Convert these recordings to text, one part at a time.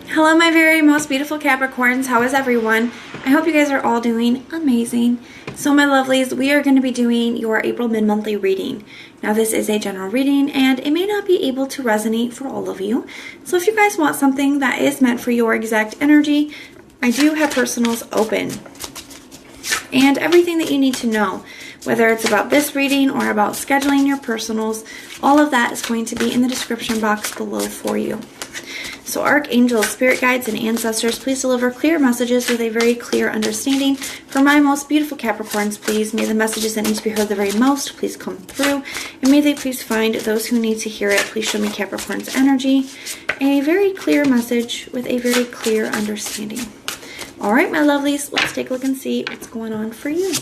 Hello, my very most beautiful Capricorns. How is everyone? I hope you guys are all doing amazing. So my lovelies, we are going to be doing your April mid-monthly reading. Now this is a general reading and it may not be able to resonate for all of you. So if you guys want something that is meant for your exact energy, I do have personals open. And everything that you need to know, whether it's about this reading or about scheduling your personals, all of that is going to be in the description box below for you. So archangels, spirit guides, and ancestors, please deliver clear messages with a very clear understanding. For my most beautiful Capricorns, please, may the messages that need to be heard the very most please come through. And may they please find those who need to hear it. Please show me Capricorn's energy. A very clear message with a very clear understanding. All right, my lovelies, let's take a look and see what's going on for you.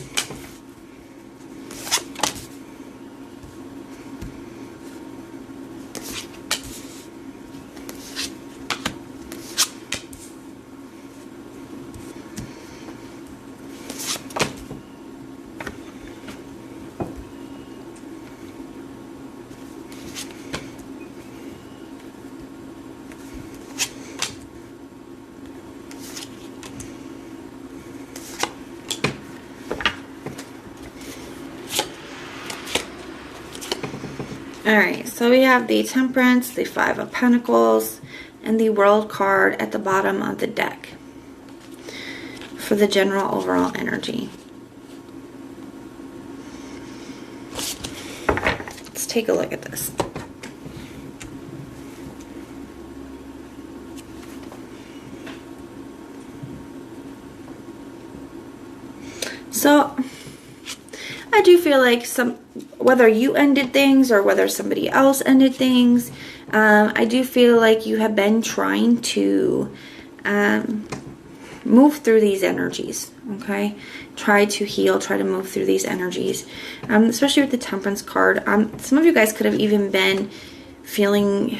Alright, so we have the Temperance, the Five of Pentacles, and the World card at the bottom of the deck for the general overall energy. Let's take a look at this. So, I do feel like whether you ended things or whether somebody else ended things, I do feel like you have been trying to move through these energies, okay? Try to heal, try to move through these energies, especially with the Temperance card. Some of you guys could have even been feeling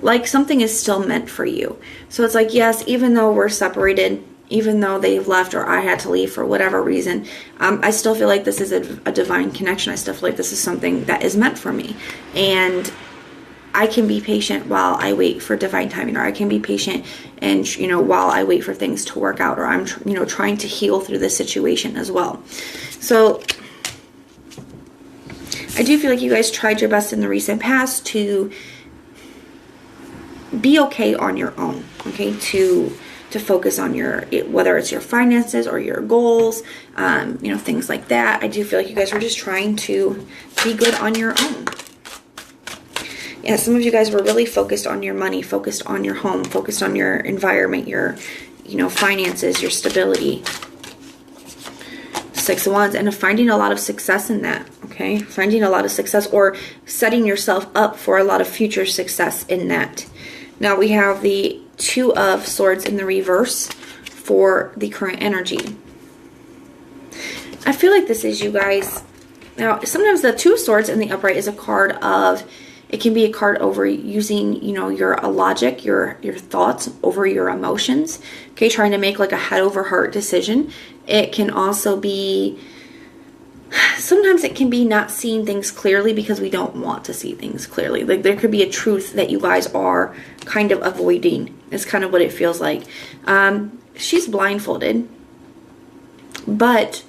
like something is still meant for you. So it's like, yes, even though we're separated, even though they've left or I had to leave for whatever reason, I still feel like this is a divine connection. I still feel like this is something that is meant for me. And I can be patient while I wait for divine timing, or I can be patient and, while I wait for things to work out, or I'm, trying to heal through this situation as well. So I do feel like you guys tried your best in the recent past to be okay on your own, okay? To focus on whether it's your finances or your goals, things like that. I do feel like you guys were just trying to be good on your own. Yeah, some of you guys were really focused on your money, focused on your home, focused on your environment, your, finances, your stability. Six of Wands, and finding a lot of success in that, okay? Finding a lot of success or setting yourself up for a lot of future success in that. Now we have the Two of Swords in the reverse for the current energy. I feel like this is you guys. Now, sometimes the Two of Swords in the upright is a card of, it can be a card over using, your logic, your thoughts over your emotions. Okay, trying to make like a head over heart decision. It can also be, sometimes it can be not seeing things clearly because we don't want to see things clearly. Like there could be a truth that you guys are kind of avoiding. It's kind of what it feels like. She's blindfolded, but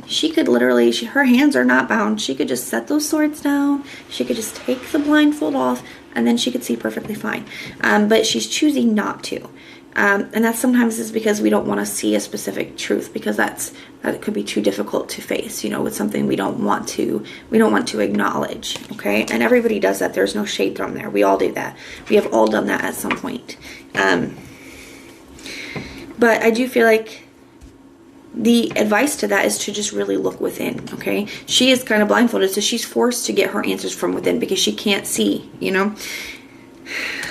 she could literally, her hands are not bound. She could just set those swords down. She could just take the blindfold off and then she could see perfectly fine. But she's choosing not to. And that sometimes is because we don't want to see a specific truth, because that could be too difficult to face, with something we don't want to acknowledge, okay? And everybody does that. There's no shade thrown there. We all do that. We have all done that at some point. But I do feel like the advice to that is to just really look within, okay? She is kind of blindfolded, so she's forced to get her answers from within because she can't see,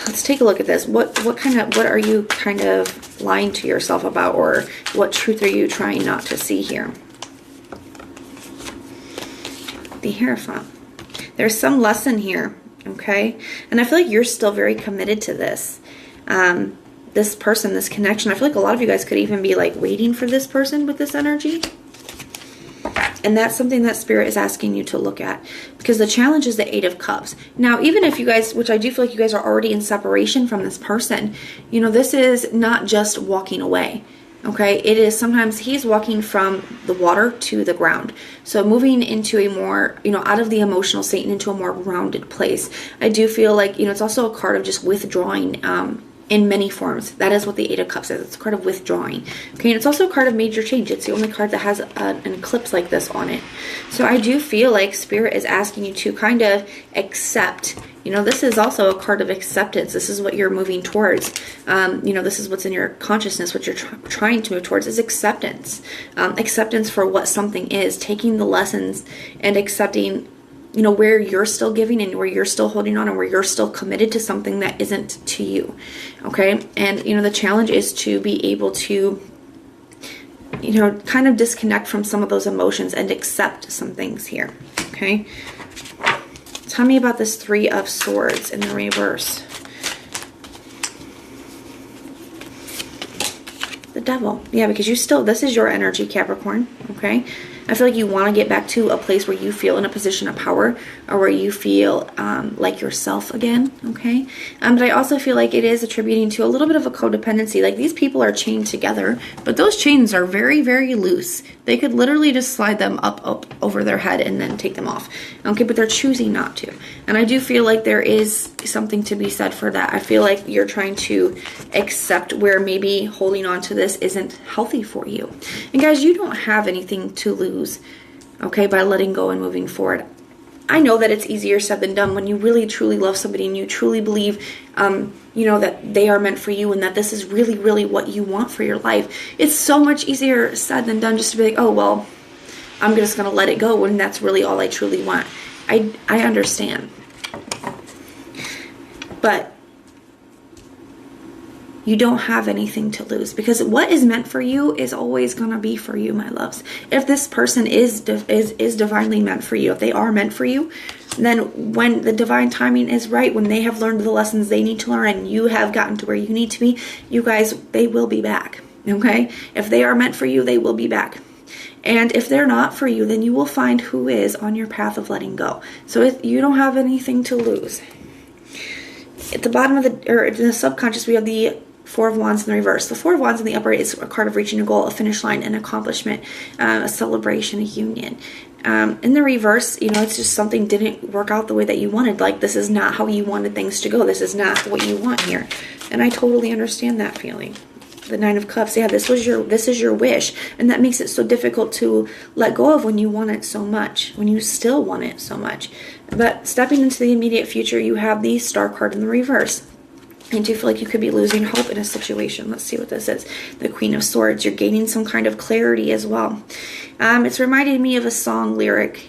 Let's take a look at this. What are you kind of lying to yourself about, or what truth are you trying not to see here? The Hierophant. There's some lesson here, okay? And I feel like you're still very committed to this. This person, this connection. I feel like a lot of you guys could even be like waiting for this person with this energy. And that's something that Spirit is asking you to look at, because the challenge is the 8 of Cups. Now, even if you guys, which I do feel like you guys are already in separation from this person, you know, this is not just walking away. Okay, it is sometimes he's walking from the water to the ground. So moving into a more, you know, out of the emotional state and into a more grounded place. I do feel like, you know, it's also a card of just withdrawing in many forms. That is what the 8 of Cups is. It's a card of withdrawing. Okay, and it's also a card of major change. It's the only card that has an eclipse like this on it. So I do feel like Spirit is asking you to kind of accept. You know, this is also a card of acceptance. This is what you're moving towards. You know, this is what's in your consciousness, what you're trying to move towards is acceptance. Acceptance for what something is, taking the lessons and accepting, you know, where you're still giving and where you're still holding on and where you're still committed to something that isn't to you. Okay. And, you know, the challenge is to be able to, you know, kind of disconnect from some of those emotions and accept some things here. Okay. Tell me about this 3 of Swords in the reverse. The Devil. Yeah, because you still, this is your energy, Capricorn. Okay. I feel like you want to get back to a place where you feel in a position of power, or where you feel like yourself again, okay? But I also feel like it is attributing to a little bit of a codependency. Like, these people are chained together, but those chains are very, very loose. They could literally just slide them up over their head and then take them off, okay? But they're choosing not to. And I do feel like there is something to be said for that. I feel like you're trying to accept where maybe holding on to this isn't healthy for you. And guys, you don't have anything to lose, okay, by letting go and moving forward. I know that it's easier said than done when you really truly love somebody and you truly believe, you know, that they are meant for you and that this is really, really what you want for your life. It's so much easier said than done just to be like, oh, well, I'm just going to let it go when that's really all I truly want. I understand. But you don't have anything to lose, because what is meant for you is always going to be for you, my loves. If this person is divinely meant for you, if they are meant for you, then when the divine timing is right, when they have learned the lessons they need to learn and you have gotten to where you need to be, you guys, they will be back, okay? If they are meant for you, they will be back. And if they're not for you, then you will find who is on your path of letting go. So you don't have anything to lose. At the bottom of the subconscious, we have the 4 of Wands in the reverse. The 4 of Wands in the upright is a card of reaching a goal, a finish line, an accomplishment, a celebration, a union. In the reverse, you know, it's just something didn't work out the way that you wanted. Like, this is not how you wanted things to go. This is not what you want here. And I totally understand that feeling. The 9 of Cups. Yeah, this is your wish. And that makes it so difficult to let go of when you want it so much, when you still want it so much. But stepping into the immediate future, you have the Star card in the reverse. I do feel like you could be losing hope in a situation. Let's see what this is. The Queen of Swords. You're gaining some kind of clarity as well. It's reminding me of a song lyric.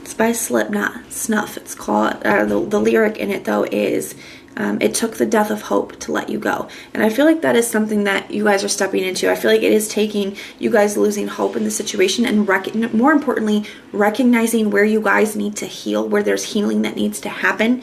It's by Slipknot, Snuff. It's called, the lyric in it though is, it took the death of hope to let you go. And I feel like that is something that you guys are stepping into. I feel like it is taking you guys losing hope in the situation and more importantly, recognizing where you guys need to heal, where there's healing that needs to happen,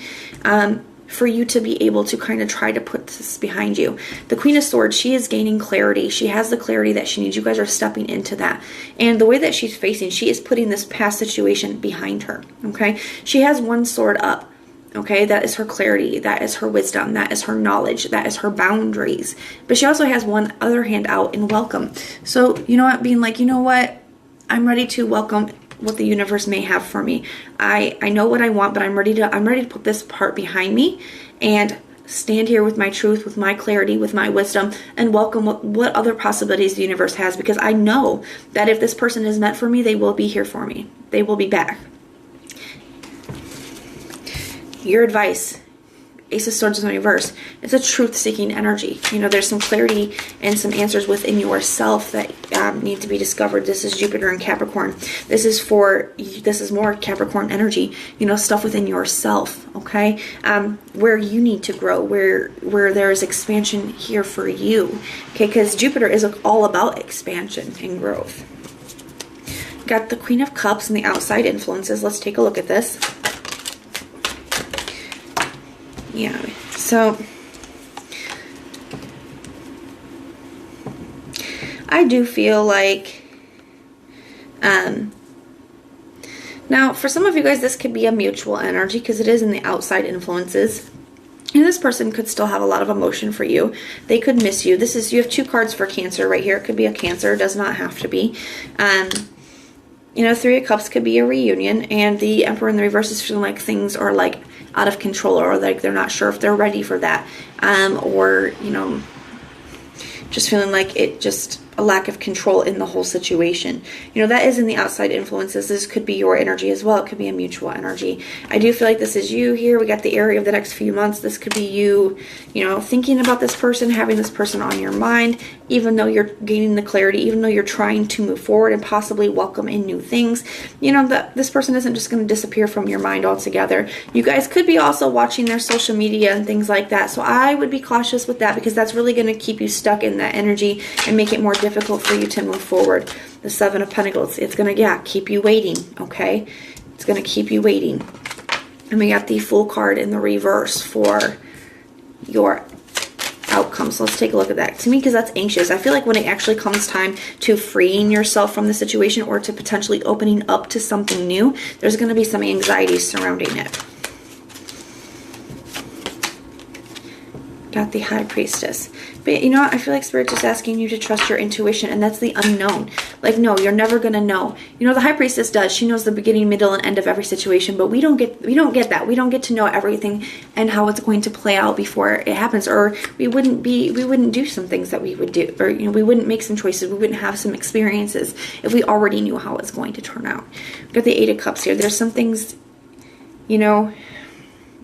for you to be able to kind of try to put this behind you. The Queen of Swords, she is gaining clarity. She has the clarity that she needs. You guys are stepping into that. And the way that she's facing, she is putting this past situation behind her, okay? She has one sword up. Okay, that is her clarity, that is her wisdom, that is her knowledge, that is her boundaries. But she also has one other hand out in welcome. So, you know what, being like, you know what, I'm ready to welcome what the universe may have for me. I know what I want, but I'm ready to put this part behind me and stand here with my truth, with my clarity, with my wisdom, and welcome what other possibilities the universe has, because I know that if this person is meant for me, they will be here for me. They will be back. Your advice, Ace of Swords in the reverse, it's a truth-seeking energy. You know, there's some clarity and some answers within yourself that need to be discovered. This is Jupiter and Capricorn. This is more Capricorn energy, you know, stuff within yourself, okay? Where you need to grow, where there is expansion here for you, okay? Because Jupiter is all about expansion and growth. Got the Queen of Cups and the outside influences. Let's take a look at this. Yeah, so I do feel like Now, for some of you guys, this could be a mutual energy because it is in the outside influences. And this person could still have a lot of emotion for you. They could miss you. You have 2 cards for Cancer right here. It could be a Cancer. It does not have to be. Three of Cups could be a reunion. And the Emperor in the reverse is feeling like things are like out of control, or like they're not sure if they're ready for that. Or just feeling like it just a lack of control in the whole situation. That is in the outside influences. This could be your energy as well. It could be a mutual energy. I do feel like this is you here. We got the area of the next few months. This could be you, thinking about this person, having this person on your mind, even though you're gaining the clarity, even though you're trying to move forward and possibly welcome in new things. This person isn't just going to disappear from your mind altogether. You guys could be also watching their social media and things like that. So I would be cautious with that because that's really going to keep you stuck in that energy and make it more difficult for you to move forward. The 7 of Pentacles, it's going to, keep you waiting, okay? It's going to keep you waiting. And we got the Fool card in the reverse for your outcome. So let's take a look at that. To me, because that's anxious. I feel like when it actually comes time to freeing yourself from the situation or to potentially opening up to something new, there's going to be some anxiety surrounding it. Got the High Priestess. But I feel like Spirit's just asking you to trust your intuition, and that's the unknown. Like, no, you're never gonna know. The High Priestess does. She knows the beginning, middle, and end of every situation, but we don't get that. We don't get to know everything and how it's going to play out before it happens, or we wouldn't do some things that we would do, or we wouldn't make some choices. We wouldn't have some experiences if we already knew how it's going to turn out. We've got the 8 of Cups here. There's some things,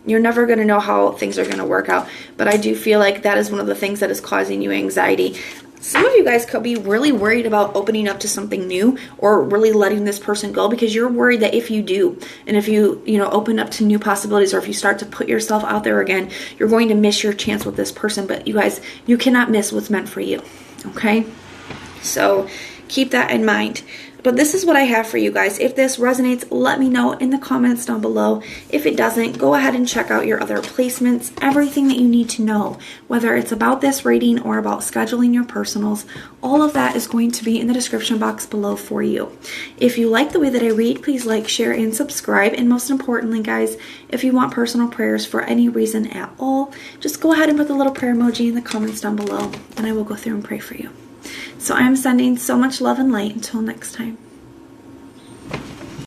you're never going to know how things are going to work out. But I do feel like that is one of the things that is causing you anxiety. Some of you guys could be really worried about opening up to something new or really letting this person go because you're worried that if you do, and if you, open up to new possibilities, or if you start to put yourself out there again, you're going to miss your chance with this person. But you guys, you cannot miss what's meant for you. Okay? So keep that in mind. But this is what I have for you guys. If this resonates, let me know in the comments down below. If it doesn't, go ahead and check out your other placements. Everything that you need to know, whether it's about this reading or about scheduling your personals, all of that is going to be in the description box below for you. If you like the way that I read, please like, share, and subscribe. And most importantly, guys, if you want personal prayers for any reason at all, just go ahead and put the little prayer emoji in the comments down below, and I will go through and pray for you. So I'm sending so much love and light. Until next time.